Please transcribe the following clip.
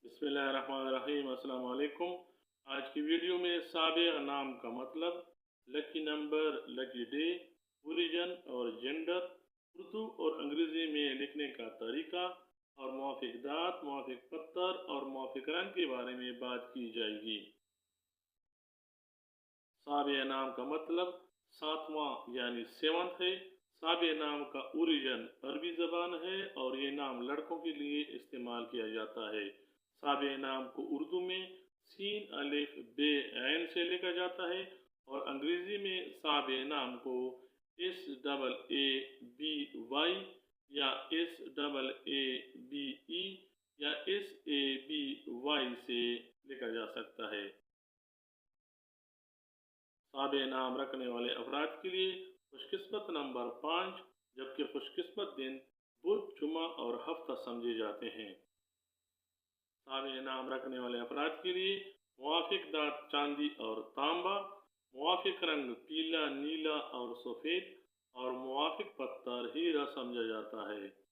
बिस्मिल्लाहिर्रहमानिर्रहीम। अस्सलाम वालेकुम। आज की वीडियो में साबिग़ नाम का मतलब, lucky number, lucky day, origin और जेंडर, उर्दू और अंग्रेज़ी में लिखने का तरीका और मुवाफ़िक़ दात, मुवाफ़िक़ पत्थर और मुवाफ़िक़ रंग के बारे में बात की जाएगी। साबिग़ नाम का मतलब सातवां यानी सेवंथ है। साबिग़ नाम का ओरिजिन अरबी ज़बान है और ये नाम लड़कों के लिए इस्तेमाल किया जाता है। साबिग़ नाम को उर्दू में सीन अलिफ बे ऐन से लिखा जाता है और अंग्रेज़ी में साबिग़ नाम को SAABY या SAABE या SABY से लिखा जा सकता है। साबिग़ नाम रखने वाले अफराद के लिए खुशकिस्मत नंबर 5, जबकि खुशकिस्मत दिन बुध, जुमा और हफ्ता समझे जाते हैं। साबिग़ नाम रखने वाले अफराद के लिए मुवाफ़िक़ दात चांदी और तांबा, मुवाफ़िक़ रंग पीला, नीला और सफ़ेद और मुवाफ़िक़ पत्थर हीरा समझा जाता है।